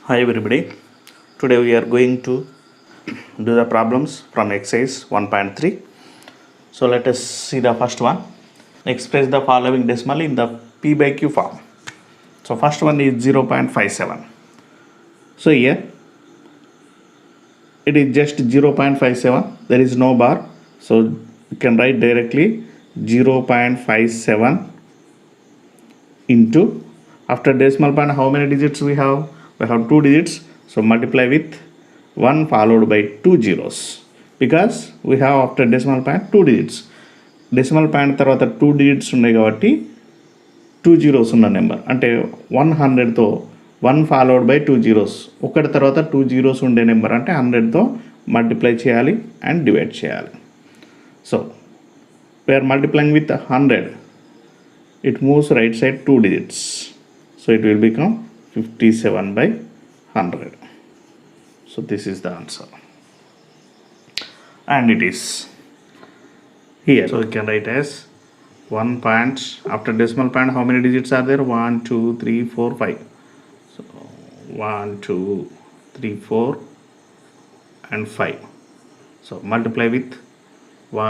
Hi everybody. Today we are going to do the problems from exercise 1.3. So let us see the first one. Express the following decimal in the p by q form. So first one is 0.57. So here it is just 0.57. There is no bar. So you can write directly 0.57 into, after decimal point how many digits we have? We have 2 digits. So multiply with 1 followed by 2 zeros, because we have after decimal point 2 digits. Decimal point తర్వాత 2 digits ఉన్నాయి కాబట్టి 2 zeros ఉన్న number అంటే 100తో 1 followed by 2 zeros, ఒకటి తర్వాత 2 zeros ఉండే number అంటే 100తో multiply చేయాలి అండ్ డివైడ్ చేయాలి. So we are multiplying with 100. It moves right side 2 digits, so it will become 57 by 100. So this is the answer, and it is here. So you can write as 1 point, after decimal point how many digits are there? 1 2 3 4 5. So 1 2 3 4 and 5. So multiply with 1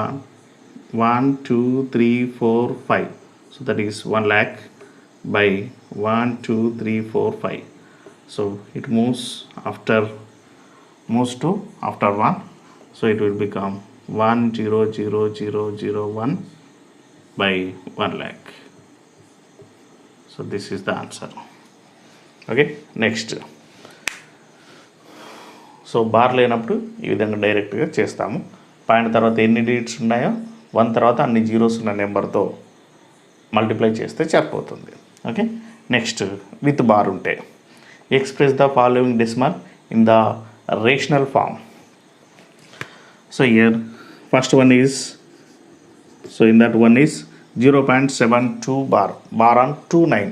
2 3 4 5. So that is 1 lakh by 1 2 3 4 5. So it moves to after 1. So it will become 100,001 by 1 lakh. So this is the answer. Okay, next. So bar లేనప్పుడు ఈ విధంగా డైరెక్ట్గా చేస్తాము. Point తర్వాత ఎన్ని digits ఉన్నాయో 1 తర్వాత అన్ని జీరోస్ ఉన్న నెంబర్తో మల్టిప్లై చేస్తే సరిపోతుంది. ఓకే, నెక్స్ట్ విత్ బార్ ఉంటే express the following decimal in the rational form. So here first one is, so in that one is 0.72 bar on 29.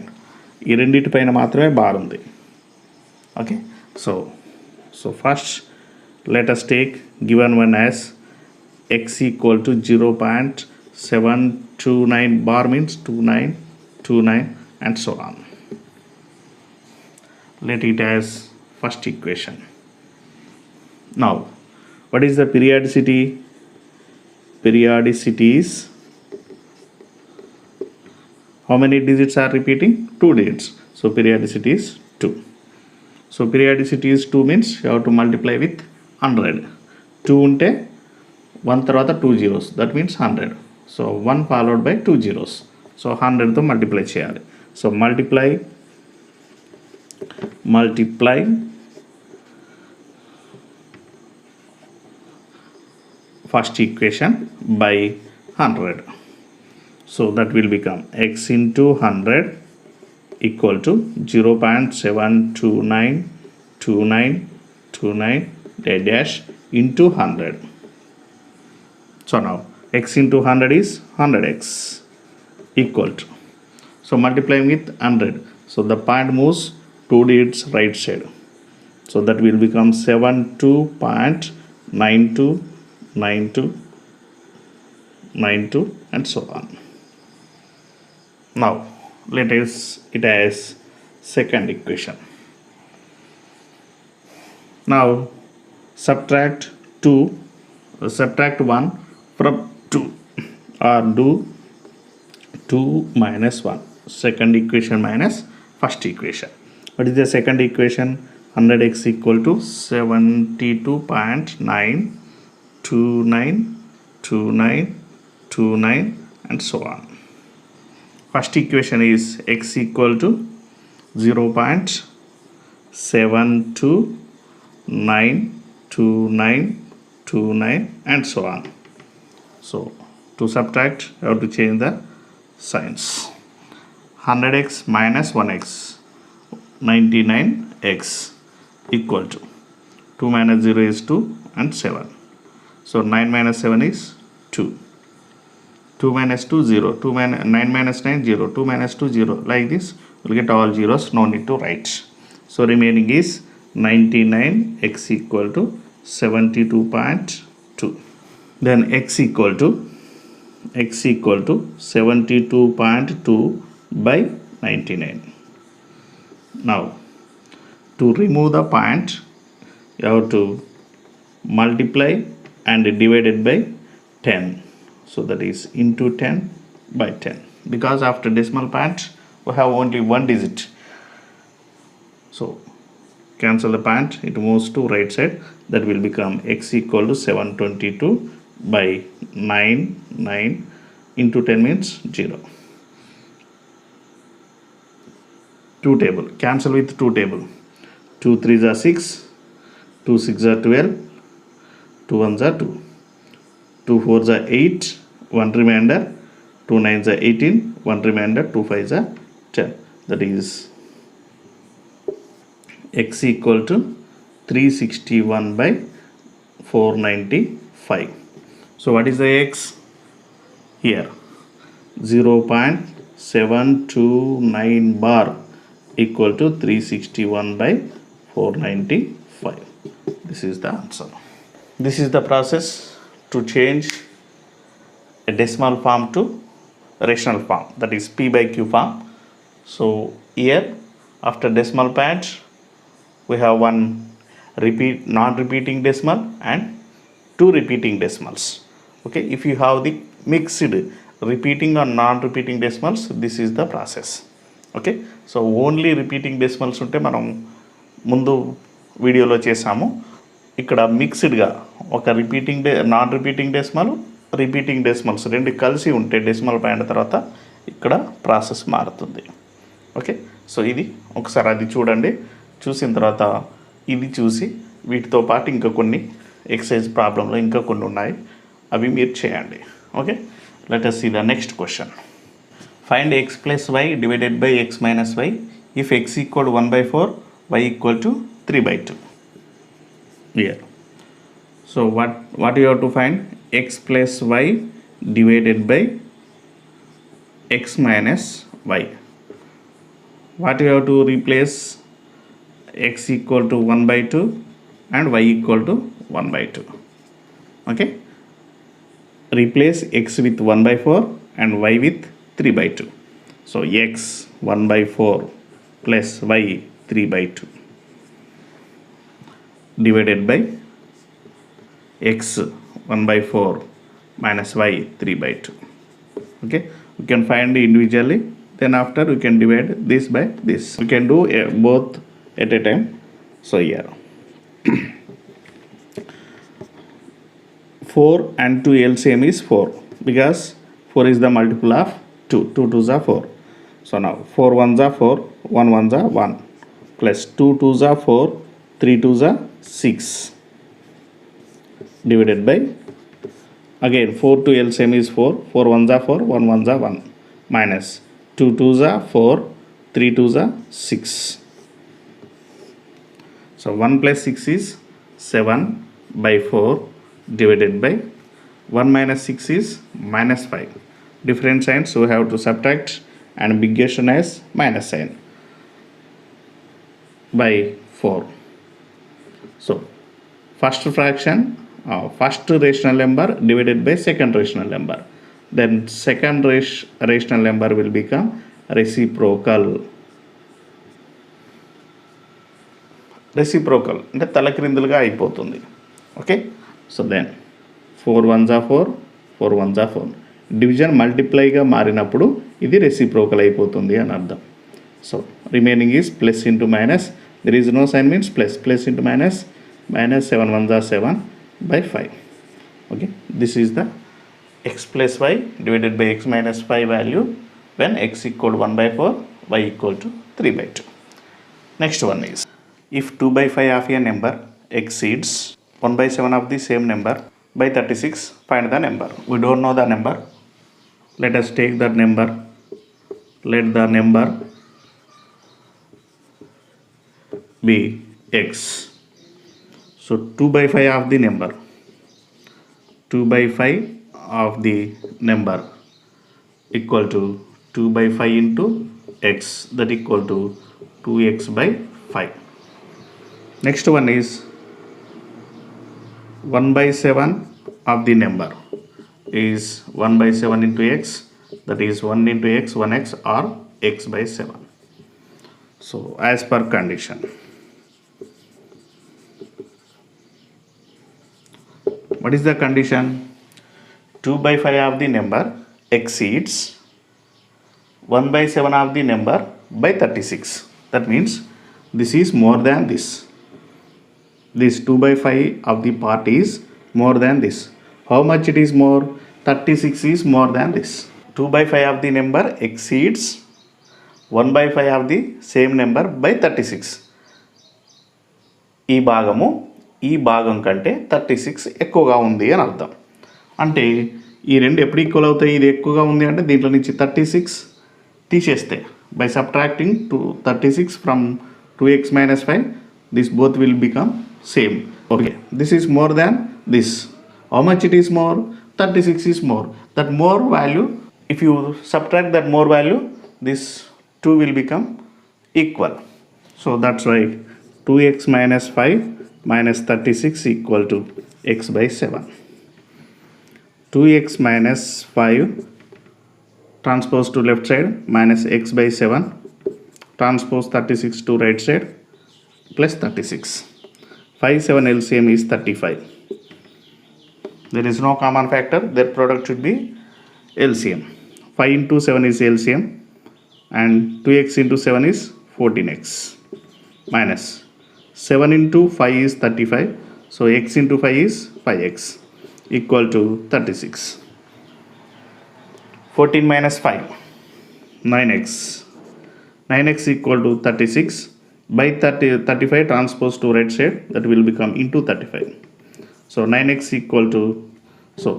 ఈ రెండింటి పైన మాత్రమే బార్ ఉంది. Okay, so first let us take given one as x equal to 0.729. bar means 29 and so on. Let it as first equation. Now what is the periodicity? Periodicity is, how many digits are repeating? 2 digits. So periodicity is 2. So periodicity is 2 means you have to multiply with 100. 2 unte 1 తర్వాత 2 zeros, that means 100. So 1 followed by 2 zeros. So 100తో multiply చేయాలి. So multiply first equation by 100. So that will become x into 100 equal to 0.7292929 dash into 100. So now x into 100 is 100x equal to, so multiplying with 100, so the point moves 2 digits right side, so that will become 72.929292 and so on. Now let us it as second equation. Now subtract 1 from 2, or do 2 minus 1. Second equation minus first equation. What is the second equation? 100x equal to 72.9292929 and so on. First equation is x equal to 0.7292929 and so on. So to subtract, you have to change the signs. 100x minus 1x, 99x equal to 2 minus 0 is 2 and 7. So 9 minus 7 is 2. 2 minus 2 0, 9 minus 9 0, 2 minus 2 0. Like this we'll get all zeros, no need to write. So remaining is 99x equal to 72.2. Then x equal to 72.2 by 99. Now To remove the point, you have to multiply and divide it by 10. So that is into 10 by 10. Because after decimal point, we have only one digit. So cancel the point, it moves to right side. That will become x equal to 722 by 9 into 10 means 0. 2 table, cancel with 2 table. 2 3s are 6, 2 6s are 12, 2 1s are 2, 2 4s are 8, 1 remainder, 2 9s are 18, 1 remainder, 2 5s are 10. That is x equal to 361 by 495. So what is the x here? 0.729 bar equal to 361 by 495. This is the answer. This is the process to change a decimal form to rational form, that is p by q form. So here after decimal point we have one non-repeating decimal and two repeating decimals. Okay, if you have the mixed repeating or non-repeating decimals, this is the process. Okay, so only repeating decimals ఉంటే మనం ముందు వీడియోలో చేసాము. ఇక్కడ మిక్స్డ్గా ఒక non repeating decimal repeating decimals రెండు కలిసి ఉంటే డెసిమల్ పాయింట్ తర్వాత ఇక్కడ ప్రాసెస్ మారుతుంది. ఓకే, సో ఇది ఒకసారి అది చూడండి. చూసిన తర్వాత ఇది చూసి వీటితో పాటు ఇంకా కొన్ని ఎక్సర్సైజ్ ప్రాబ్లంలో ఇంకా కొన్ని ఉన్నాయి, అవి మీరు చేయండి. Okay, let us see the next question. Find x plus y divided by x minus y if x equal to 1 by 4, y equal to 3 by 2. Here, so what you have to find? X plus y divided by x minus y. What you have to replace? X equal to 1 by 2 and y equal to 1 by 2. Okay, replace x with 1 by 4 and y with 3 by 2. So x 1 by 4 plus y 3 by 2 divided by x 1 by 4 minus y 3 by 2. Okay, we can find individually, then after we can divide this by this. We can do both at a time. So here 4 and 2 LCM is 4 because 4 is the multiple of 2. 2 2s are 4. So now 4 1s are 4, 1 1s are 1 plus 2 2s are 4, 3 2s are 6 divided by again 4 to LCM is 4, 4 1s are 4, 1 1s are 1 minus 2 2s are 4, 3 2s are 6. So 1 plus 6 is 7 by 4 divided by 1 minus 6 is minus 5. Different signs, so we have to subtract and biggest one as minus sign by 4. So first fraction, first rational number divided by second rational number. Then second rational number will become reciprocal. Reciprocal అంటే తలక్రిందులుగా అయిపోతుంది. Okay, so then 4 1s are 4, 4 1s are 4. Division మల్టిప్లైగా మారినప్పుడు ఇది reciprocal అయిపోతుంది అని అర్థం. So remaining is plus into minus, there is no sign means plus, plus into minus, minus 7 1s are 7 by 5. Okay, this is the x plus y divided by x minus 5 value when x equal to 1 by 4, y equal to 3 by 2. Next one is, if 2 by 5 of a number exceeds 1 by 7 of the same number by 36, find the number. We don't know the number. Let us take that number. Let the number be x. So 2 by 5 of the number, 2 by 5 of the number equal to 2 by 5 into x, that equal to 2x by 5. Next one is 1 by 7 of the number is 1 by 7 into x, that is 1 into x, 1x or x by 7. So as per condition, What is the condition? 2 by 5 of the number exceeds 1 by 7 of the number by 36. That means this is more than this. This 2 by 5 of the part is more than this. How much it is more? 36 is more than this. 2 by 5 of the number exceeds 1 by 5 of the same number by 36. ఈ భాగం కంటే 36 ఎక్కువగా ఉంది అని అర్థం. అంటే ఈ రెండు ఎప్పుడు ఈక్వల్ అవుతాయి? ఇది ఎక్కువగా ఉంది అంటే దీంట్లో నుంచి 36 తీసేస్తే by subtracting 36 from 2x minus 5, this both will become same. Okay, this is more than this. How much it is more? 36 is more. That more value, if you subtract that more value, this 2 will become equal. So that's why 2x minus 5 minus 36 equal to x by 7. 2x minus 5 transpose to left side minus x by 7 transpose 36 to right side plus 36. 5 7 LCM is 35. There is no common factor, their product should be LCM. 5 into 7 is LCM and 2x into 7 is 14x minus 7 into 5 is 35. So x into 5 is 5x equal to 36. 14 minus 5, 9x. 9x equal to 36 by 35 transpose to right side, that will become into 35. So 9x equal to, so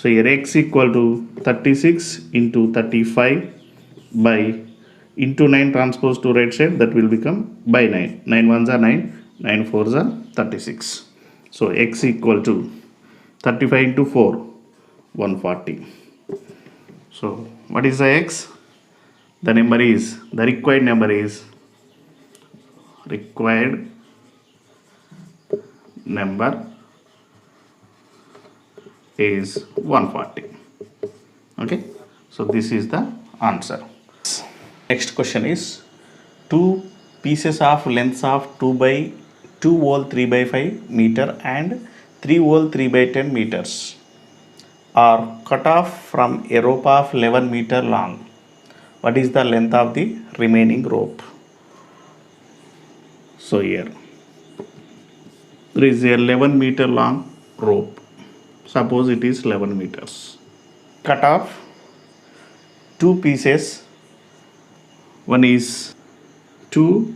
here x equal to 36 into 35 by into 9 transpose to right side, that will become by 9. 9 ones are 9, 9 fours are 36. So x equal to 35 into 4, 140. So what is the x? The required number is 140. Okay, so this is the answer. Next question is, two pieces of lengths of 2 whole 3 by 5 meter and 3 whole 3 by 10 meters are cut off from a rope of 11 meter long. What is the length of the remaining rope? So here there is a 11 meter long rope. Suppose it is 11 meters. Cut off two pieces. One is 2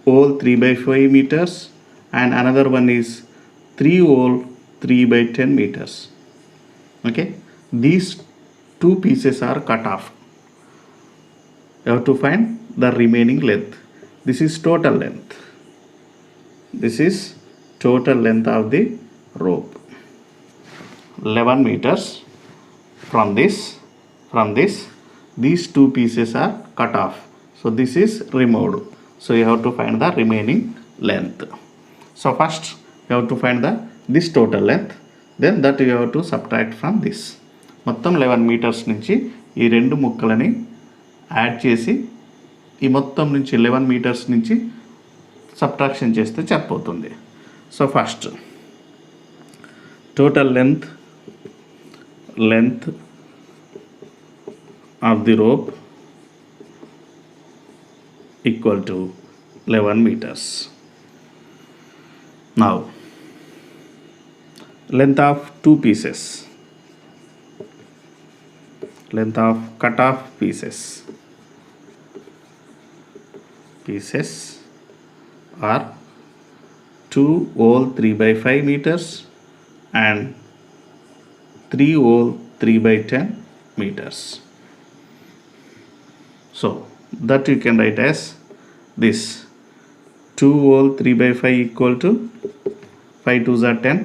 whole 3 by 5 meters and another one is 3 whole 3 by 10 meters. Okay, these two pieces are cut off. You have to find the remaining length. This is total length. This is total length of the rope. 11 meters. From this, these two pieces are cut off. So this is removed. So you have to find the remaining length. So first you have to find this total length. Then that you have to subtract from this. మొత్తం 11 metres నుంచి ఈ రెండు ముక్కలని add చేసి ఈ మొత్తం నుంచి 11 metres నుంచి సబ్ట్రాక్షన్ చేస్తే సరిపోతుంది. So first total length of the rope equal to 11 meters. Now length of two pieces, length of cut off pieces are 2 whole 3 by 5 meters and 3 whole 3 by 10 meters. So that you can write as this: 2 whole 3 by 5 equal to 5 2s are 10,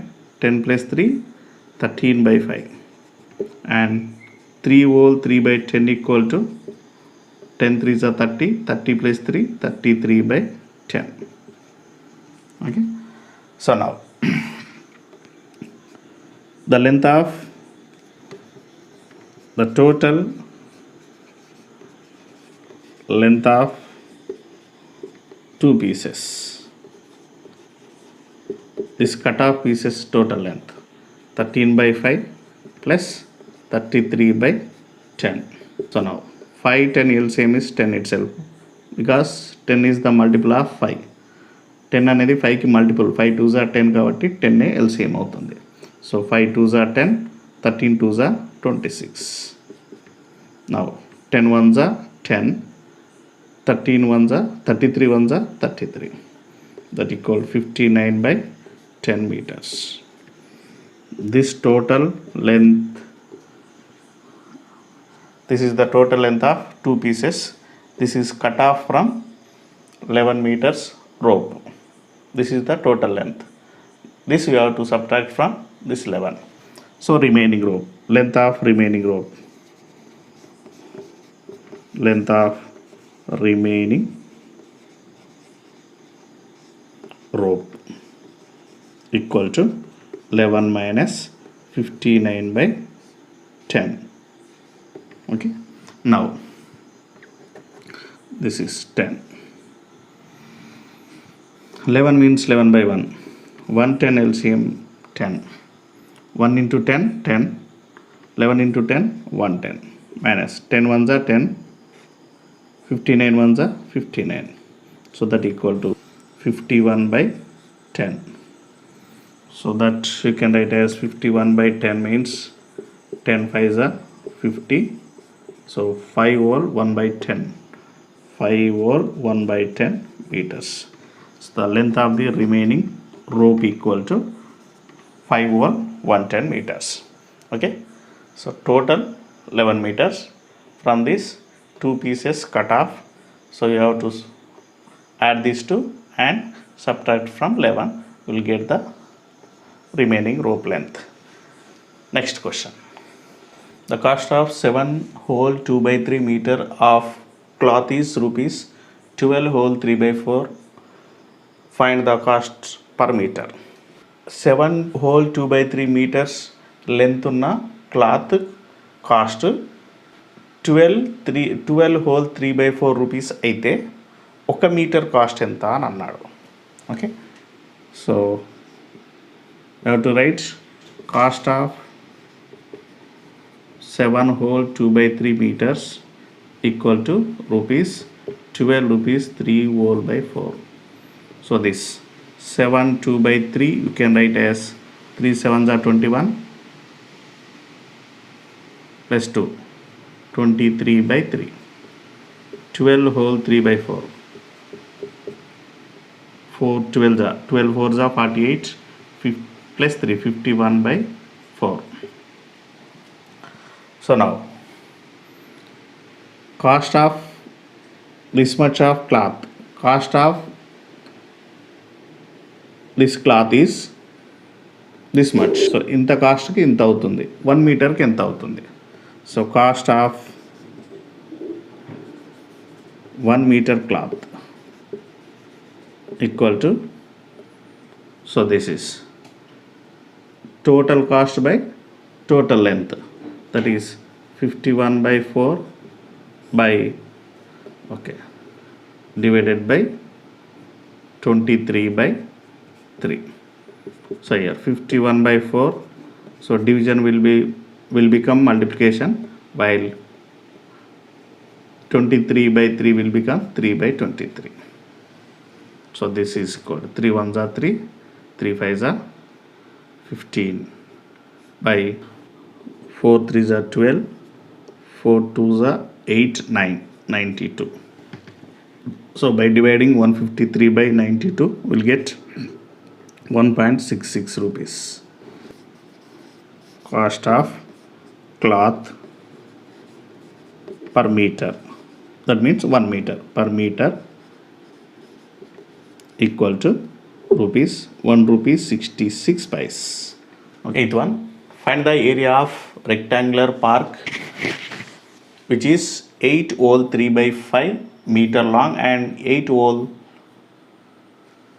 10 plus 3, 13 by 5, and 3 whole 3 by 10 equal to 10 3s are 30, 30 plus 3, 33 by 10. Okay, so now the length of the total length of two pieces this cutoff pieces total length 13 by 5 plus 33 by 10. So now 5 10 LCM is 10 itself because 10 is the multiple of 5. 10 అనేది 5కి multiple 5 2s are 10 కాబట్టి 10 LCM అవుతుంది. So 5 2s are 10, 13 2s are 26. Now 10 1s are 10, 13 1s are 33 1s are 33. That equal 59 by 10 meters. This total length, this is the total length of two pieces. This is cut off from 11 meters rope. This is the total length. This we have to subtract from this 11. So remaining rope, length of remaining rope, length of remaining rope equal to 11 minus 59 by 10. Okay, now this is 10. 11 means 11 by 1. 110 LCM 10. 1 into 10 10. 11 into 10 110 minus 10 ones are 10. 59 ones are 59. So that equal to 51 by 10. So that you can write as 51 by 10 means 10 5s are 50. So 5 whole 1 by 10. 5 whole 1 by 10 meters. So the length of the remaining rope equal to 5 whole 110 meters. Okay. So total 11 meters. From this two pieces cut off. So you have to add these two and subtract from 11. You will get the remaining rope length. Next question. The cost of 7 whole 2 by 3 meter of cloth is rupees 12 whole 3 by 4. Find the cost per meter. 7 whole 2 by 3 meters length ఉన్న cloth cost 12 whole 3 by 4 rupees అయితే 1 metre cost ఎంత అని అన్నాడు. Okay, so you have to write cost of 7 whole 2 by 3 meters equal to rupees 12 rupees 3 whole by 4. So this 7 2 by 3 you can write as 3 7s are 21 plus 2 23 by 3. 12 whole 3 by 4. 4 12s are 12 4s are 48 plus 3 51 by 4. So now cost of this much of cloth, cost of this cloth is this much. So ఇంత కాస్ట్కి ఇంత అవుతుంది, 1 మీటర్కి ఎంత అవుతుంది. So cost of 1 meter cloth equal to, so this is total cost by total length, that is 51 by 4 by okay divided by 23 by 3. So here 51 by 4, so division will become multiplication, while 23 by 3 will become 3 by 23. So this is equal to 3 1s are 3, 3 5s are 15 by 4 3s are 12, 4 2s are 8 9 92. So by dividing 153 by 92 we'll get 1.66 rupees. Cost of cloth per meter, that means 1 meter per meter equal to rupees 1 rupee 66 paise. Okay. 8th one, find the area of rectangular park which is 8 whole 3 by 5 meter long and 8 whole,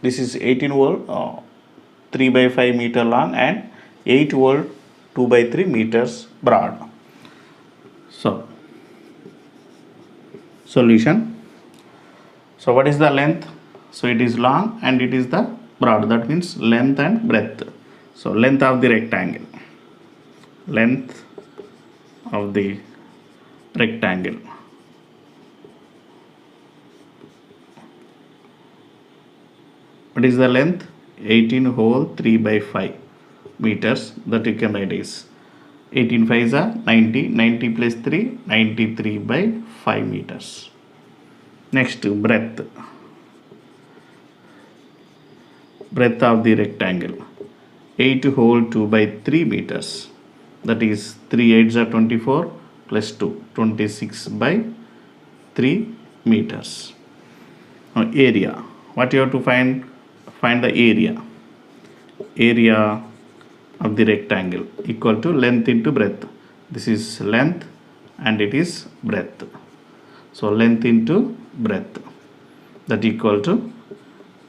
this is 18 whole 3 by 5 meter long and 8 whole 2 by 3 meters broad. So solution. So what is the length? So it is long and it is the broad, that means length and breadth. So length of the rectangle, length of the rectangle, what is the length? 18 whole 3 by 5 meters, that you can write is 18 5 is 90, 90 plus 3, 93 by 5 meters. Next, breadth, breadth of the rectangle, 8 whole 2 by 3 meters, that is 3 8s are 24 plus 2, 26 by 3 meters. Now area, what you have to find the area of the rectangle equal to length into breadth. This is length and it is breadth. So length into breadth, that equal to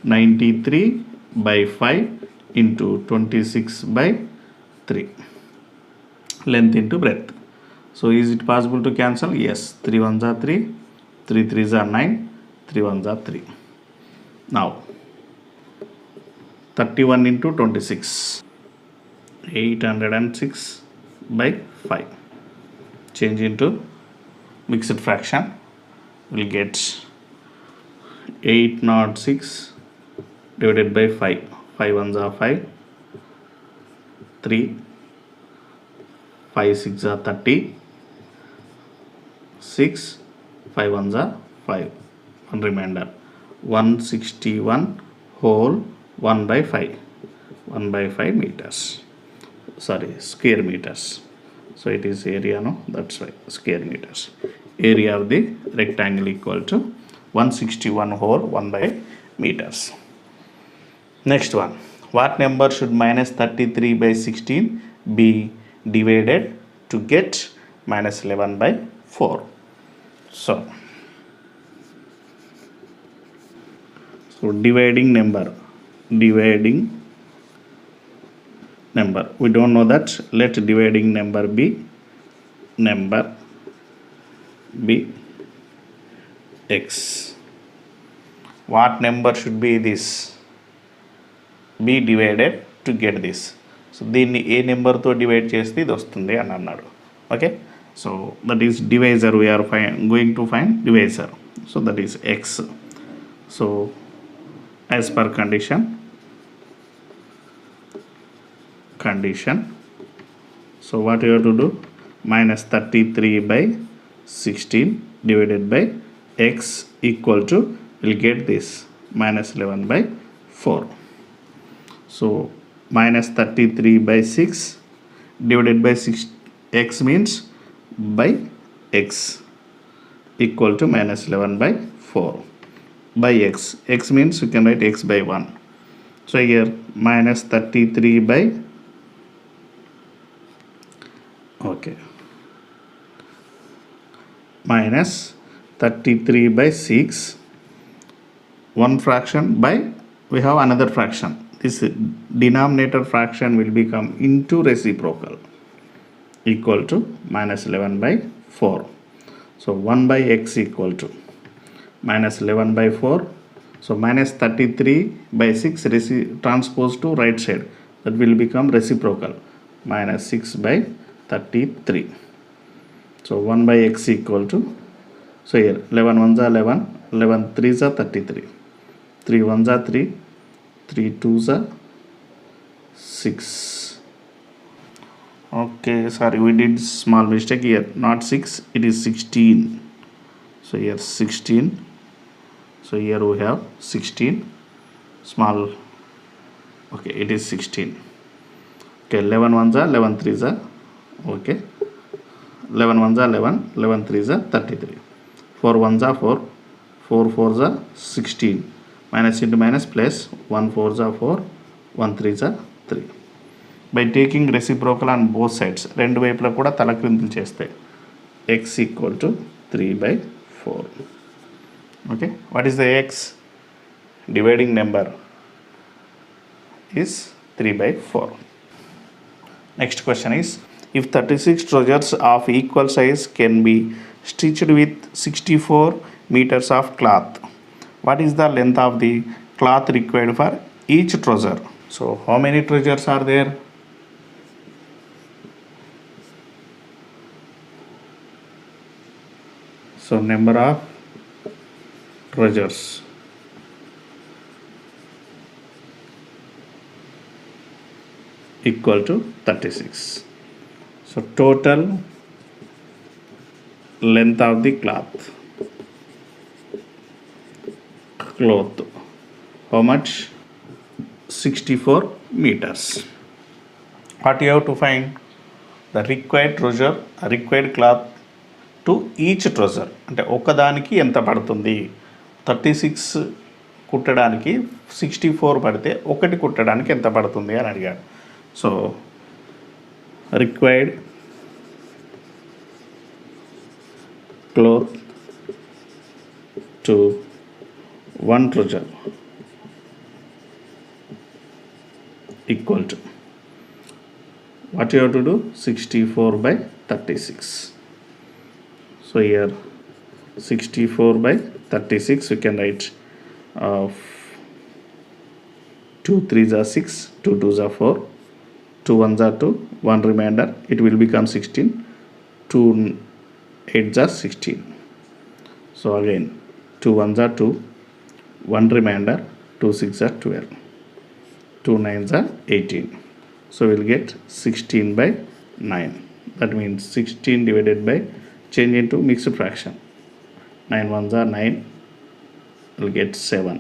93 by 5 into 26 by 3. Length into breadth. So is it possible to cancel? Yes. 3 1s are 3, 3 3s are 9, 3 1s are 3. Now 31 into 26, 806 by 5. Change into mixed fraction, we'll get 806 divided by 5. 5 1s are 5, 3, 5 6 are 30, 6, 5 1s are 5. One remainder, 161 whole 1 by 5, 1 by 5 meters, sorry, square meters. So it is area, no, that's why square meters. Area of the rectangle equal to 161 whole 1 by meters. Next one, what number should minus 33 by 16 be divided to get minus 11 by 4? So dividing number, we don't know that. Let dividing number be x. What number should be this? Be divided to get this. So దీన్ని ఏ నెంబర్తో divide చేస్తే ఇది వస్తుంది అని అన్నాడు. Okay, so that is divisor. We're going to find divisor. So that is x. So as per condition, so what you have to do? Minus 33 by 16 divided by x equal to, we'll get this minus 11 by 4. So minus 33 by 6 divided by 6, x means by x equal to minus 11 by 4 by x. X means you can write x by 1. So here minus 33 by, okay, minus 33 by 6, one fraction by, we have another fraction. This denominator fraction will become into reciprocal equal to minus 11 by 4. So 1 by x equal to minus 11 by 4. So minus 33 by 6 transpose to right side, that will become reciprocal, minus 6 by 33. So 1 by x equal to, so here 11 1s are 11, 11 3s are 33, 3 1s are 3, 3 2s are 6. Okay, sorry, we did small mistake here, not 6, it is 16. So here 16. So here we have 16, small, okay, it is 16. Okay, 11 1s are 11 3s are, okay, 11 1s are 11, 11 3s are 33, 4 1s are 4, 4 4s are 16, minus into minus plus, 1 4s are 4, 1 3s are 3. By taking reciprocal on both sides, రెండు వైపులా కూడా తలక్రిందులు చేస్తే x equal to 3 by 4. Okay, what is the x? Dividing number is 3 by 4. Next question is, if 36 trousers of equal size can be stitched with 64 meters of cloth, what is the length of the cloth required for each trouser. So how many trousers are there? So number of trousers equal to 36. So total length of the cloth, how much? 64 meters. What you have to find? The required trouser, required cloth to each trouser, అంటే ఒకదానికి ఎంత పడుతుంది. 36 కుట్టడానికి 64 పడితే ఒకటి కుట్టడానికి ఎంత పడుతుంది అని అడిగాడు. So required cloth to one trouser equal to, what you have to do? 64 by 36. So here 64 by 36 we can write 2 3s are 6, 2 2s are 4, 2 1s are 2, 1 remainder, it will become 16, 2 8s are 16. So again 2 1s are 2, 1 remainder, 2 6s are 12, 2 9s are 18. So we'll get 16 by 9. That means 16 divided by, change into mixed fraction, 9 1s are 9, we'll get 7,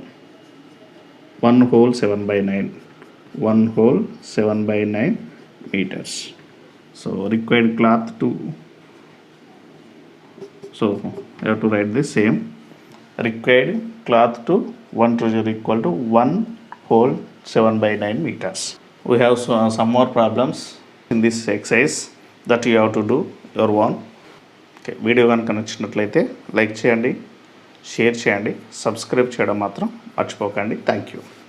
1 whole 7 by 9, 1 whole 7 by 9 meters. So required cloth to, so you have to write the same, required cloth to one trouser equal to 1 whole 7 by 9 meters. We have some more problems in this exercise that you have to do your own. Video కనుక నచ్చినట్లయితే like చేయండి, share చేయండి, subscribe చేయడం మాత్రం మర్చిపోకండి. Thank you.